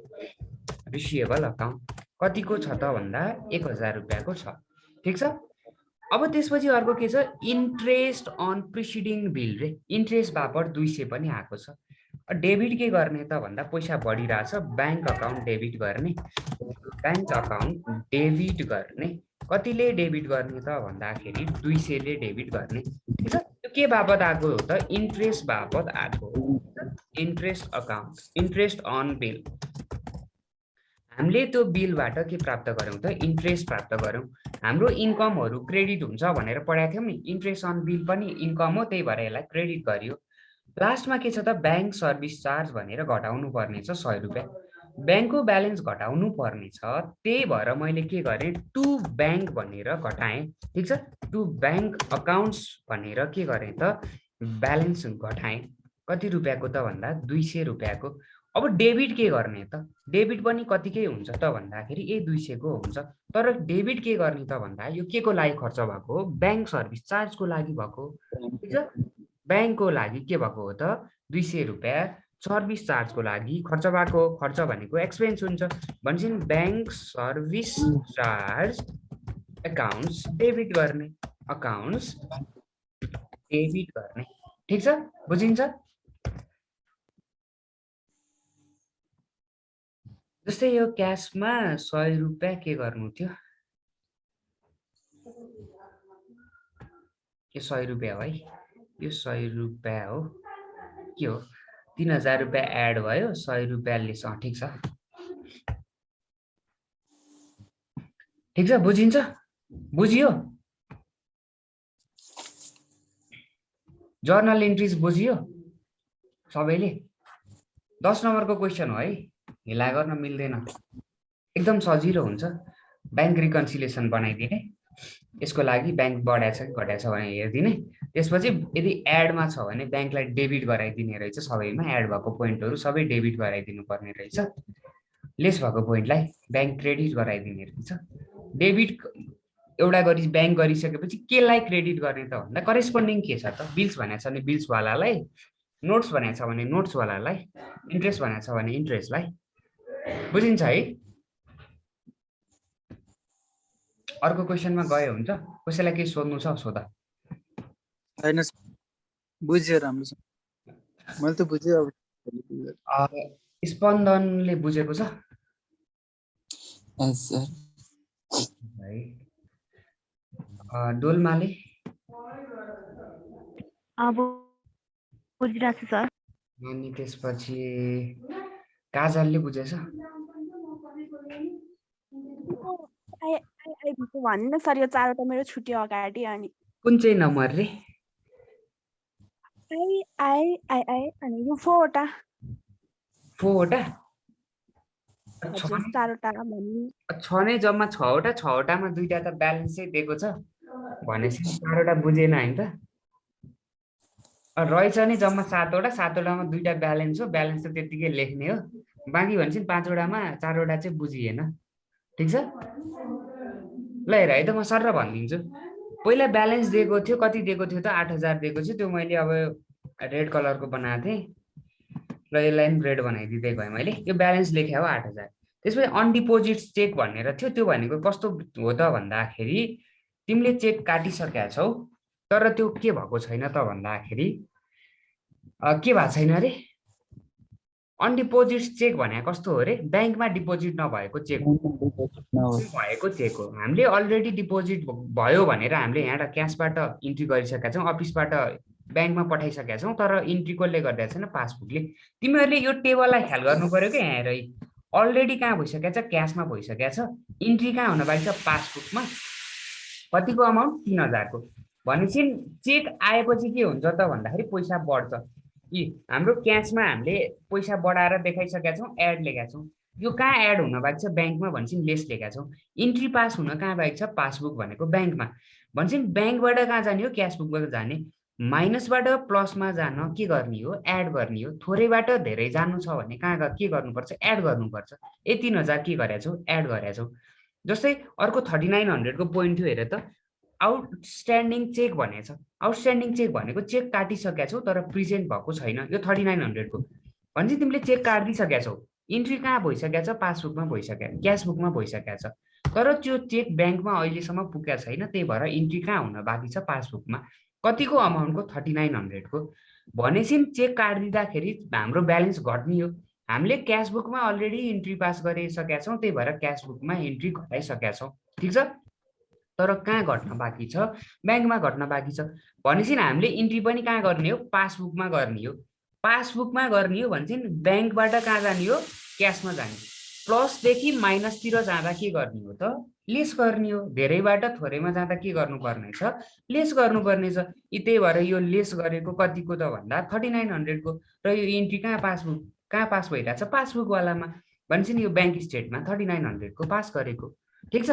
रिसिभेबल अकाउन्ट कतिको छ त भन्दा 1000 रुपियाँको छ। ठिक छ, अब त्यसपछि अर्को के छ, इन्ट्रेस्ट अन प्रिसिडिङ बिल रे, इन्ट्रेस्ट बापत 200 पनि आएको छ। डेबिट के गर्ने त भन्दा पैसा बढिरहेछ, ब्याङ्क अकाउन्ट डेबिट गर्ने। ब्याङ्क अकाउन्ट डेबिट गर्ने। कतिले डेबिट गर्ने त भन्दाखेरि 200 ले डेबिट गर्ने। ठिक छ, त्यो के बापत आएको हो त, इन्ट्रेस्ट बापत आएको। Interest account, interest on bill. हामीले त्यो बिलबाट के प्राप्त गऱ्यौँ त, इन्ट्रेस्ट प्राप्त गऱ्यौँ। हाम्रो इन्कमहरू क्रेडिट हुन्छ भनेर पढाएको थियौँ नि, इन्ट्रेस्ट अन बिल पनि इन्कम हो, त्यही भएर यसलाई क्रेडिट गरियो। लास्टमा के छ त, ब्याङ्क सर्भिस चार्ज भनेर घटाउनु पर्ने छ 100 रुपियाँ। ब्याङ्कको ब्यालेन्स घटाउनु पर्ने छ, त्यही भएर मैले के गरेँ, टु ब्याङ्क भनेर घटाएँ। ठिक छ, टु ब्याङ्क अकाउन्ट्स भनेर के गरेँ त ब्यालेन्स घटाएँ। कति रुपियाँको त भन्दा 200 रुपियाँको। अब डेबिट के गर्ने त, डेबिट पनि कतिकै हुन्छ त भन्दाखेरि 200 को हुन्छ। तर डेबिट के गर्ने त भन्दा यो के को लागि खर्च भएको हो, ब्याङ्क सर्भिस चार्जको लागि भएको। ठिक छ, ब्याङ्कको लागि के भएको हो त 200 रुपियाँ सर्भिस चार्जको लागि खर्च भएको। खर्च भनेको एक्सपेन्स हुन्छ भनेपछि bank service charge accounts debit गर्ने, अकाउन्ट्स डेबिट गर्ने। ठिक छ, बुझिन्छ। जस्तै यो क्यासमा 100 रुपियाँ के गर्नु थियो, यो 100 रुपियाँ हो है, यो 100 रुपियाँ हो, के हो 3000 रुपियाँ एड भयो, 100 रुपियाँले। ठिक छ, ठिक छ, बुझिन्छ? बुझियो? जर्नल इन्ट्रिज बुझियो सबैले? 10 नम्बरको क्वेसन हो है, हिला गर्न मिल्दैन, एकदम सजिलो हुन्छ। ब्याङ्क रिकन्सिलिएसन बनाइदिने, यसको लागि ब्याङ्क बढाएछ कि घटाएछ भने हेरिदिने, त्यसपछि यदि एडमा छ भने ब्याङ्कलाई डेबिट गराइदिने रहेछ, सबैमा एड भएको पोइन्टहरू सबै डेबिट गराइदिनु पर्ने रहेछ, लेस भएको पोइन्टलाई ब्याङ्क क्रेडिट गराइदिने रहेछ। डेबिट एउटा गरी ब्याङ्क गरिसकेपछि केलाई क्रेडिट गर्ने त भन्दा करेस्पोन्डिङ के छ त, बिल्स भनेको छ भने बिल्सवालालाई, नोट्स भनेको छ भने नोट्सवालालाई, इन्ट्रेस्ट भनेको छ भने इन्ट्रेस्टलाई। बुझिन्छ है? अर्को क्वेसनमा गयो हुन्छ? कसैलाई केही सोध्नु छ सोधा। हैन बुझ्यो राम्रो छ, मैले त बुझेँ। अब स्पन्दनले बुझेको छ सर। है? डोल्माले अब बुझिरहेको छु सर। अनि त्यसपछि काजलले बुझेछ? भन्नु न सर, यो चारवटा मेरो छुट्यो अगाडि। अनि कुन चाहिँ नम्बर रे? अनि यो 4 वटा। 4 वटा? हजुर, 4 वटा भन्नु। 6 नै जम्मा 6 वटा, 6 वटामा 2टा त ब्यालेन्सै दिएको छ भनेपछि 4 वटा बुझेन हैन त? रहेछ नि जम्मा 7 वटा, 7 वटामा 2टा ब्यालेन्स हो, ब्यालेन्स त त्यतिकै लेख्ने हो, बाँकी भनेपछि 5 वटामा 4 वटा चाहिँ बुझिएन। ठिक छ? ल हेर है त, म सर भनिदिन्छु। पहिला ब्यालेन्स दिएको थियो, कति दिएको थियो त? 8000 दिएको थियो, त्यो मैले अब रेड कलरको बनाएको थिएँ र यसलाई पनि रेड बनाइदिँदै गएँ मैले। यो ब्यालेन्स लेखे हो 8000। त्यसपछि अनडिपोजिट चेक भनेर थियो, त्यो भनेको कस्तो हो त भन्दाखेरि तिमीले चेक काटिसकेका छौ तर त्यो के भएको छैन त भन्दाखेरि के भएको छैन रे? अनडिपोजिट चेक भने कस्तो हो रे? ब्याङ्कमा डिपोजिट नभएको चेक भएको चेक हो। हामीले अलरेडी डिपोजिट भयो भनेर हामीले यहाँ क्यासबाट इन्ट्री गरिसकेका छौँ, अफिसबाट ब्याङ्कमा पठाइसकेका छौँ, तर इन्ट्री कसले गर्दा छैन? पासबुकले। तिमीहरूले यो टेबललाई ख्याल गर्नु पर्यो कि यहाँ हेर, अलरेडी कहाँ भइसकेको छ? क्यासमा भइसकेको छ। इन्ट्री कहाँ हुन बाँकी छ? पासबुकमा। कतिको अमाउन्ट? 3000 को। भनेपछि चेक आएपछि के हुन्छ त भन्दाखेरि पैसा बढ्छ। यी हाम्रो क्यासमा हामीले पैसा बढाएर देखाइसकेका छौँ, एड लेखेका छौँ। यो कहाँ एड हुन बाँकी छ? ब्याङ्कमा भनेपछि लेस लेखेका छौँ। इन्ट्री पास हुन कहाँ बाँकी छ? पासबुक भनेको ब्याङ्कमा। भनेपछि ब्याङ्कबाट कहाँ जाने हो? क्यासबुकबाट जाने। माइनसबाट प्लसमा जान के गर्ने हो? एड गर्ने हो। थोरैबाट धेरै जानु छ भने कहाँ के गर्नुपर्छ? एड गर्नुपर्छ। ए 3000 के गरेका छौ? एड गरेका छौ। जस्तै अर्को 3900 को पोइन्ट थियो हेर त, आउटस्ट्यान्डिङ चेक भनेछ। आउटस्ट्यान्डिङ चेक भनेको चेक काटिसकेका छौ तर प्रेजेन्ट भएको छैन, यो 3900 को। भनेपछि तिमीले चेक काटिसकेका छौ, इन्ट्री कहाँ भइसकेको छ? पासबुकमा भइसकेको, क्यासबुकमा भइसकेको छ, तर त्यो चेक ब्याङ्कमा अहिलेसम्म पुगेको छैन, त्यही भएर इन्ट्री कहाँ हुन बाँकी छ? पासबुकमा। कतिको अमाउन्टको? 3900 को। भनेपछि चेक काटिदिँदाखेरि हाम्रो ब्यालेन्स घट्ने हो। हामीले क्यासबुकमा अलरेडी इन्ट्री पास गरिसकेका छौँ, त्यही भएर क्यासबुकमा इन्ट्री घटाइसकेका छौँ। ठिक छ? तर कहाँ घट्न बाँकी छ? ब्याङ्कमा घट्न बाँकी छ। भनेपछि हामीले इन्ट्री पनि कहाँ गर्ने हो? पासबुकमा गर्ने हो। पासबुकमा गर्ने हो भनेपछि ब्याङ्कबाट कहाँ जाने हो? क्यासमा जाने। प्लसदेखि माइनसतिर जाँदा के गर्ने हो त? लेस गर्ने हो। धेरैबाट थोरैमा जाँदा के गर्नुपर्ने छ? लेस गर्नुपर्ने छ। त्यही भएर यो लेस गरेको कतिको त भन्दा 3900 को, र यो इन्ट्री कहाँ? पासबुक। कहाँ पास भइरहेको छ? पासबुकवालामा। भनेपछि यो ब्याङ्क स्टेटमा 3900 को पास गरेको। ठिक छ?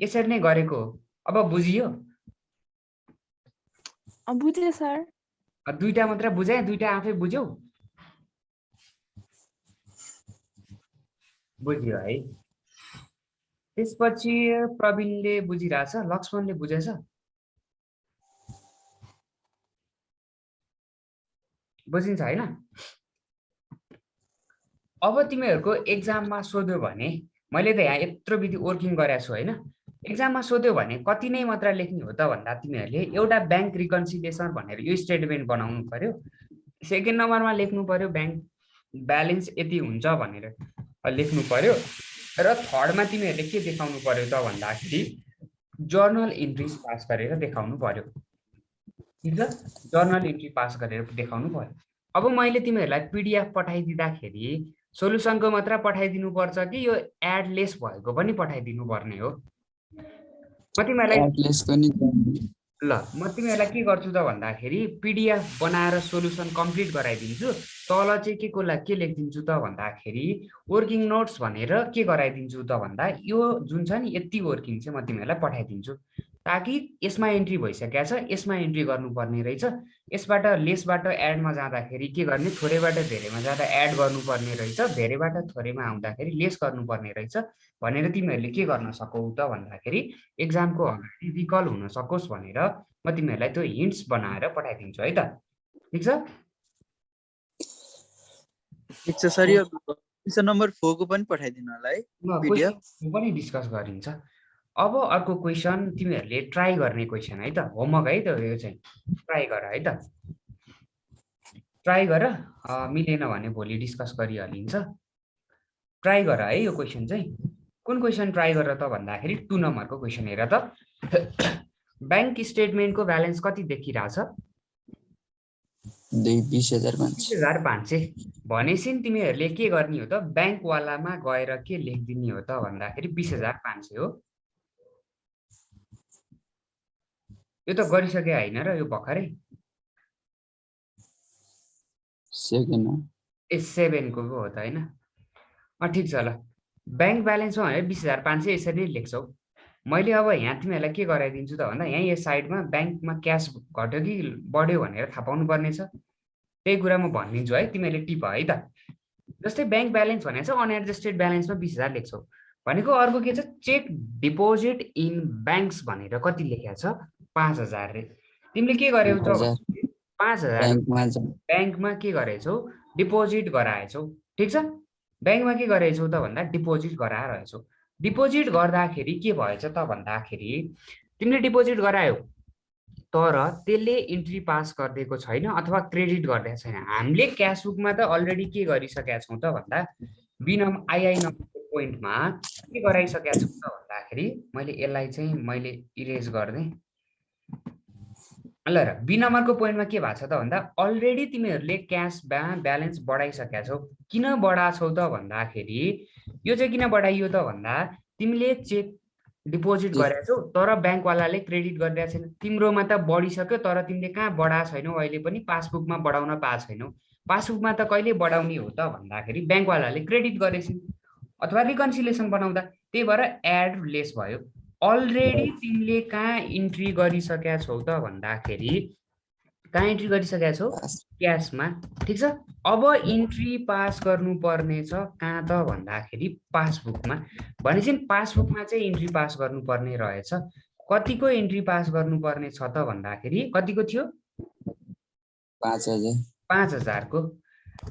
यसरी नै गरेको हो। अब बुझियो? बुझेँ सर। 2टा मात्र बुझाएँ, 2टा आफै बुझ्यौ? बुझ्यो है? त्यसपछि प्रवीणले बुझिरहेछ, लक्ष्मणले बुझेछ? बुझिन्छ हैन? अब तिमीहरूको एक्जाममा सोध्यो भने, मैले त यहाँ यत्रो विधि वर्किङ गरेको छु हैन, एक्जाममा सोध्यो भने कति नै मात्रा लेख्ने हो त भन्दा तिमीहरूले एउटा ब्याङ्क रिकन्सिलिएसन भनेर यो स्टेटमेन्ट बनाउनु पर्यो। सेकेन्ड नम्बरमा लेख्नु पर्यो ब्याङ्क ब्यालेन्स यति हुन्छ भनेर लेख्नु पर्यो, र थर्डमा तिमीहरूले के देखाउनु पर्यो त भन्दाखेरि जर्नल इन्ट्रिज पास गरेर देखाउनु पर्यो। ठिक छ? जर्नल इन्ट्री पास गरेर देखाउनु पर्यो। अब मैले तिमीहरूलाई पिडिएफ पठाइदिँदाखेरि सोलुसनको मात्र पठाइदिनु पर्छ कि यो एड लेस भएको पनि पठाइदिनु पर्ने हो? म तिमीहरूलाई एटलेसको नि ल म तिमीहरूलाई के गर्छु त भन्दाखेरि पिडिएफ बनाएर सोल्युसन कम्प्लिट गराइदिन्छु। तल चाहिँ के लेखिदिन्छु त भन्दाखेरि वर्किङ नोट्स भनेर के गराइदिन्छु त भन्दा यो जुन छ नि यति वर्किङ चाहिँ म तिमीहरूलाई पठाइदिन्छु, ताकि यसमा एन्ट्री भइसकेको छ, यसमा एन्ट्री गर्नुपर्ने रहेछ, यसबाट लेसबाट एडमा जाँदाखेरि के गर्ने, थोरैबाट धेरैमा जाँदा एड गर्नुपर्ने रहेछ, धेरैबाट थोरैमा आउँदाखेरि लेस गर्नुपर्ने रहेछ भनेर तिमीहरूले के गर्न सकौ त भन्दाखेरि एक्जामको अगाडि रिकल हुन सकोस् भनेर म तिमीहरूलाई त्यो हिन्ट्स बनाएर पठाइदिन्छु है त। ठिक छ? ठिक छ सर। यो क्वेसन नम्बर 4 को पनि पठाइदिनु होला है पिडिएफ। क्वेसन पनि डिस्कस गरिन्छ। अब अर्को क्वेसन तिमीहरूले ट्राई गर्ने क्वेसन है त, होमवर्क है त यो चाहिँ, ट्राई गर है त, ट्राई गर, मिलेन भने भोलि डिस्कस गरिहालिन्छ। ट्राई गर है यो क्वेसन चाहिँ। कुन क्वेसन ट्राई गर त भन्दाखेरि 2 नम्बरको क्वेसन हेर त। ब्याङ्क स्टेटमेन्टको ब्यालेन्स कति देखिरहेछ? 20,500 भनेपछि तिमीहरूले के गर्ने हो त, ब्याङ्कवालामा गएर के लेखिदिने हो त भन्दाखेरि 20,500 हो। यो त गरिसके होइन र यो भर्खरै 7 को हो त होइन? ठिक छ ल, ब्याङ्क ब्यालेन्समा भने 20,500 यसरी नै लेख्छौ। मैले अब यहाँ तिमीहरूलाई के गराइदिन्छु त भन्दा यहाँ यो साइडमा ब्याङ्कमा क्यास घट्यो कि बढ्यो भनेर थाहा पाउनु पर्ने छ, त्यही कुरा म भनिदिन्छु है, तिमीहरूले टिप है त। जस्तै ब्याङ्क ब्यालेन्स भनेको छ अनएडजस्टेड ब्यालेन्समा 20,000 लेख्छौ भनेको, अर्को के छ चेक डिपोजिट इन ब्याङ्क्स भनेर कति लेखेको छ 5,000 रे। तिमीले के गर्यौ त 5,000 ब्याङ्कमा के गरेछौ, डिपोजिट गराएछौ। ठिक छ? ब्याङ्कमा के गरेछौ त भन्दा डिपोजिट गराइरहेछौ। डिपोजिट गर्दाखेरि के भएछ त भन्दाखेरि तिमीले डिपोजिट गरायौ तर त्यसले इन्ट्री पास गरिदिएको छैन अथवा क्रेडिट गरिदिएको छैन। हामीले क्यास बुकमा त अलरेडी के गरिसकेका छौँ त भन्दा आई नम्बरको पोइन्टमा के गराइसकेका छौँ त भन्दाखेरि मैले यसलाई चाहिँ मैले इरेज गरिदिएँ। ल र बी नम्बरको पोइन्टमा के भएको छ त भन्दा अलरेडी तिमीहरूले क्यासमा ब्यालेन्स बढाइसकेका छौ। किन बढाछौ त भन्दाखेरि यो चाहिँ किन बढाइयो त भन्दा तिमीले चेक डिपोजिट गरेछौ तर ब्याङ्कवालाले क्रेडिट गरिरहेको छैन। तिम्रोमा त बढिसक्यो तर तिमीले कहाँ बढाएको छैनौ, अहिले पनि पासबुकमा बढाउन पाएको छैनौ। पासबुकमा त कहिले बढाउने हो त भन्दाखेरि ब्याङ्कवालाले क्रेडिट गरेछन् अथवा रिकन्सिलेसन बनाउँदा, त्यही भएर एड लेस भयो। अलरेडी तिमीले कहाँ इन्ट्री गरिसकेका छौ त भन्दाखेरि कहाँ इन्ट्री गरिसकेका छौ, क्यासमा। ठिक छ? अब इन्ट्री पास गर्नुपर्ने छ कहाँ त भन्दाखेरि पासबुकमा। भनेपछि पासबुकमा चाहिँ इन्ट्री पास गर्नुपर्ने रहेछ। कतिको इन्ट्री पास गर्नुपर्ने छ त भन्दाखेरि कतिको थियो 5,000 को।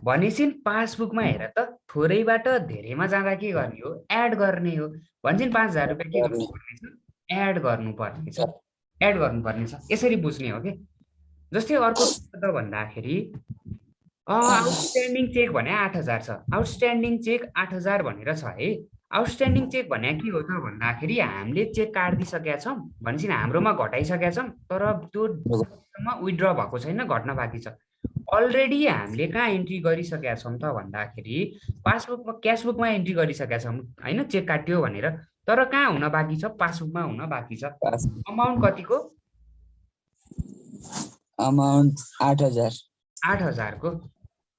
भनेपछि पासबुकमा हेर त थोरैबाट धेरैमा जाँदा के गर्ने हो, एड गर्ने हो। भनेपछि 5,000 रुपियाँ के गर्नुपर्ने छ, एड गर्नुपर्ने छ, एड गर्नुपर्ने छ। यसरी बुझ्ने हो कि। जस्तै अर्को त भन्दाखेरि आउटस्ट्यान्डिङ चेक भने 8,000 छ। आउटस्ट्यान्डिङ चेक 8,000 भनेर छ है। आउटस्ट्यान्डिङ चेक भने के हो त भन्दाखेरि हामीले चेक काटिदिइसकेका छौँ भनेपछि हाम्रोमा घटाइसकेका छौँ तर त्यो विथड्र भएको छैन, घट्न बाँकी छ। अलरेडी हामीले कहाँ इन्ट्री गरिसकेका छौँ त भन्दाखेरि पासबुकमा क्यासबुकमा इन्ट्री गरिसकेका छौँ होइन, चेक काट्यो भनेर। तर कहाँ हुन बाँकी छ, पासबुकमा हुन बाँकी छ। अमाउन्ट कतिको, अमाउन्ट 8,000 को।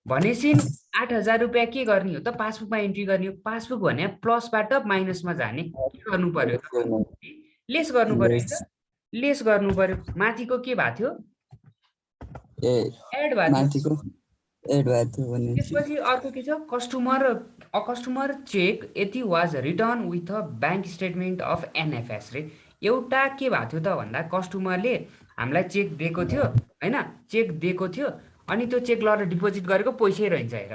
भनेपछि 8,000 रुपियाँ के गर्ने हो त पासबुकमा इन्ट्री गर्ने हो। पासबुक भने प्लसबाट माइनसमा जाने, के गर्नु पर्यो त लेस गर्नु पर्यो नि त, लेस गर्नु पर्यो। माथिको के भएको थियो, एड भएको थियो। त्यसपछि अर्को के छ, कस्टमर चेक यति was written with a bank statement of NFS रे। एउटा के भएको थियो त भन्दा कस्टमरले हामीलाई चेक दिएको थियो होइन, चेक दिएको थियो अनि त्यो चेक लगेर डिपोजिट गरेको पैसै रहन्छ हेर।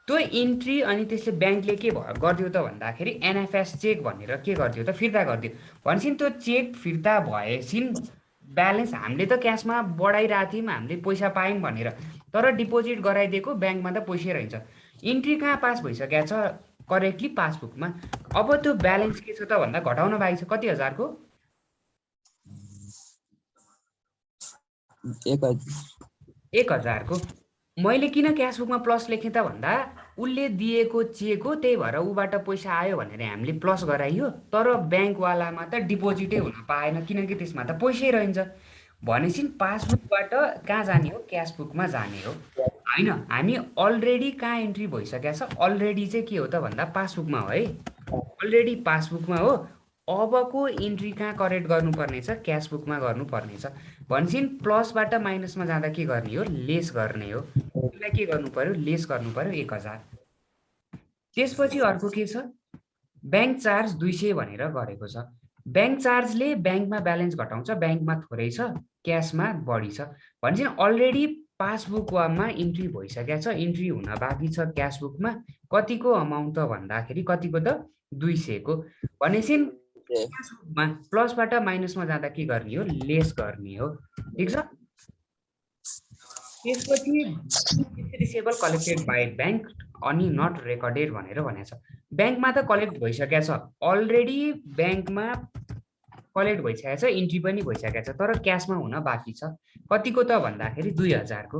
त्यो इन्ट्री अनि त्यसले ब्याङ्कले के गरिदियो त भन्दाखेरि एनएफएस चेक भनेर के गरिदियो त फिर्ता गरिदियो। भनेपछि त्यो चेक फिर्ता भएपछि ब्यालेन्स हामीले त क्यासमा बढाइरहेको थियौँ, हामीले पैसा पायौँ भनेर, तर डिपोजिट गराइदिएको ब्याङ्कमा त पैसै रहन्छ। इन्ट्री कहाँ पास भइसकेको छ करेक्टली पासबुकमा। अब त्यो ब्यालेन्स के छ त भन्दा घटाउन बाँकी छ कति हजारको, 1,000 को। मैले किन क्यासबुकमा प्लस लेखेँ त भन्दा उसले दिएको चेक हो, त्यही भएर उबाट पैसा आयो भनेर हामीले प्लस गराइयो, तर ब्याङ्कवालामा त डिपोजिटै हुन पाएन किनकि त्यसमा त पैसै रहन्छ। भनेपछि पासबुकबाट कहाँ जाने हो, क्यास बुकमा जाने हो होइन। हामी अलरेडी कहाँ इन्ट्री भइसकेको छ, अलरेडी चाहिँ के हो त भन्दा पासबुकमा हो है, अलरेडी पासबुकमा हो। अबको इन्ट्री कहाँ करेक्ट गर्नुपर्ने छ, क्यास बुकमा गर्नुपर्ने छ। भनेपछि प्लसबाट माइनसमा जाँदा के गर्ने हो, लेस गर्ने हो। त्यसलाई के गर्नु पर्यो, लेस गर्नु पर्यो 1000। त्यसपछि अर्को के छ, ब्याङ्क चार्ज 200 भनेर गरेको छ। ब्याङ्क चार्जले ब्याङ्कमा ब्यालेन्स घटाउँछ, ब्याङ्कमा थोरै छ, क्यासमा बढी छ। भनेपछि अलरेडी पासबुकमा इन्ट्री भइसकेको छ, इन्ट्री हुन बाँकी छ क्यास बुकमा। कतिको अमाउन्ट त भन्दाखेरि कतिको त 200 को। भनेपछि क्यास बुकमा प्लसबाट माइनसमा जाँदा के गर्ने हो, लेस गर्ने हो। ठिक छ। त्यसपछि रिसिभेबल कलेक्टेड बाई ब्याङ्क अनि नट रेकर्डेड भनेर भनेको छ। ब्याङ्कमा त कलेक्ट भइसकेको छ, अलरेडी ब्याङ्कमा कलेक्ट भइसकेको छ, इन्ट्री पनि भइसकेको छ, तर क्यासमा हुन बाँकी छ। कतिको त भन्दाखेरि 2000 को।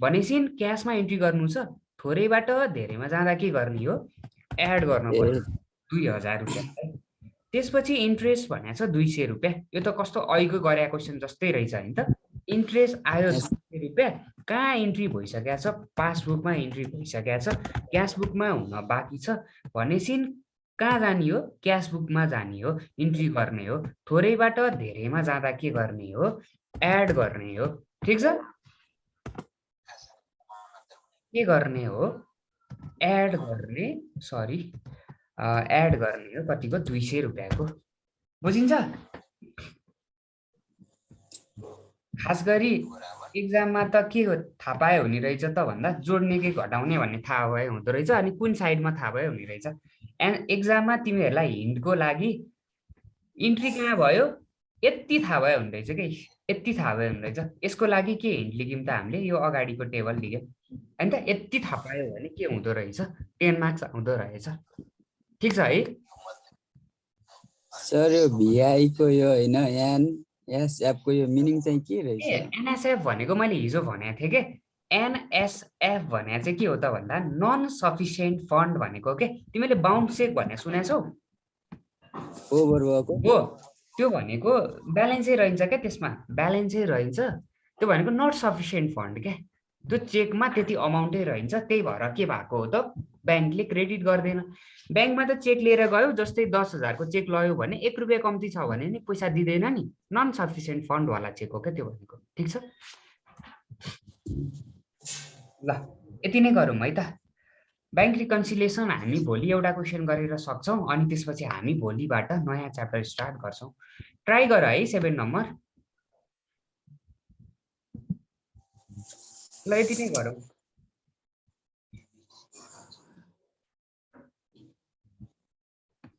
भनेपछि क्यासमा इन्ट्री गर्नु छ, थोरैबाट धेरैमा जाँदा के गर्ने हो, एड गर्न पर्यो 2000 रुपियाँ। त्यसपछि इन्ट्रेस्ट भनेको छ 200 रुपियाँ। यो त कस्तो अहिलेको गरे क्वेसन जस्तै रहेछ होइन त। इन्ट्रेस्ट आयो 200 रुपियाँ, कहाँ इन्ट्री भइसकेको छ, पासबुकमा इन्ट्री भइसकेको छ, क्यास बुकमा हुन बाँकी छ। भनेपछि कहाँ जाने हो, क्यास बुकमा जाने हो, इन्ट्री गर्ने हो। थोरैबाट धेरैमा जाँदा के गर्ने हो, एड गर्ने हो। ठिक छ। के गर्ने हो, एड गर्ने, सरी एड गर्ने हो। कतिको, 200 रुपियाँको। बुझिन्छ। खास गरी एक्जाममा त के हो थाहा पाए हुने रहेछ त भन्दा जोड्ने कि घटाउने भन्ने थाहा भए हुँदो रहेछ, अनि कुन साइडमा थाहा भए हुने रहेछ। एन्ड एक्जाममा तिमीहरूलाई हिन्टको लागि इन्ट्री कहाँ भयो यति थाहा भयो हुने रहेछ कि, यति थाहा भयो हुने रहेछ। यसको लागि के हिन्ट लिग्यौँ त हामीले, यो अगाडिको टेबल लिग्यौँ होइन त। यति थाहा पायो भने के हुँदो रहेछ, 10 मार्क्स आउँदो रहेछ। ठिक छ है सर। यो भिआई को यो हैन एनएसएफ को यो मिनिङ चाहिँ के रहेछ? एनएसएफ भनेको मैले हिजो भनेको थिएँ कि, एनएसएफ भने चाहिँ के हो त भन्दा नन सफिसियन्ट फन्ड भनेको के। तिमीले बाउन्स चेक भन्ने सुनेछौ? ओभर भएको हो, त्यो भनेको ब्यालेन्सै रहन्छ क्या, त्यसमा ब्यालेन्सै रहन्छ। त्यो भनेको नट सफिसियन्ट फन्ड क्या, त्यो चेकमा त्यति अमाउन्टै रहन्छ। त्यही भएर के भएको हो त, ब्याङ्कले क्रेडिट गर्दैन। ब्याङ्कमा त चेक लिएर गयो, जस्तै 10,000 को चेक लयो भने 1 रुपियाँ कम्ती छ भने नि पैसा दिँदैन नि। नन सफिसियन्ट फन्डवाला चेक हो क्या त्यो भनेको। ठिक छ। ल यति नै गरौँ है त। ब्याङ्क रिकन्सिलिएसन हामी भोलि एउटा क्वेसन गरेर सक्छौँ, अनि त्यसपछि हामी भोलिबाट नयाँ च्याप्टर स्टार्ट गर्छौँ। ट्राई गर है 7 नम्बर। ल यति नै गरौँ।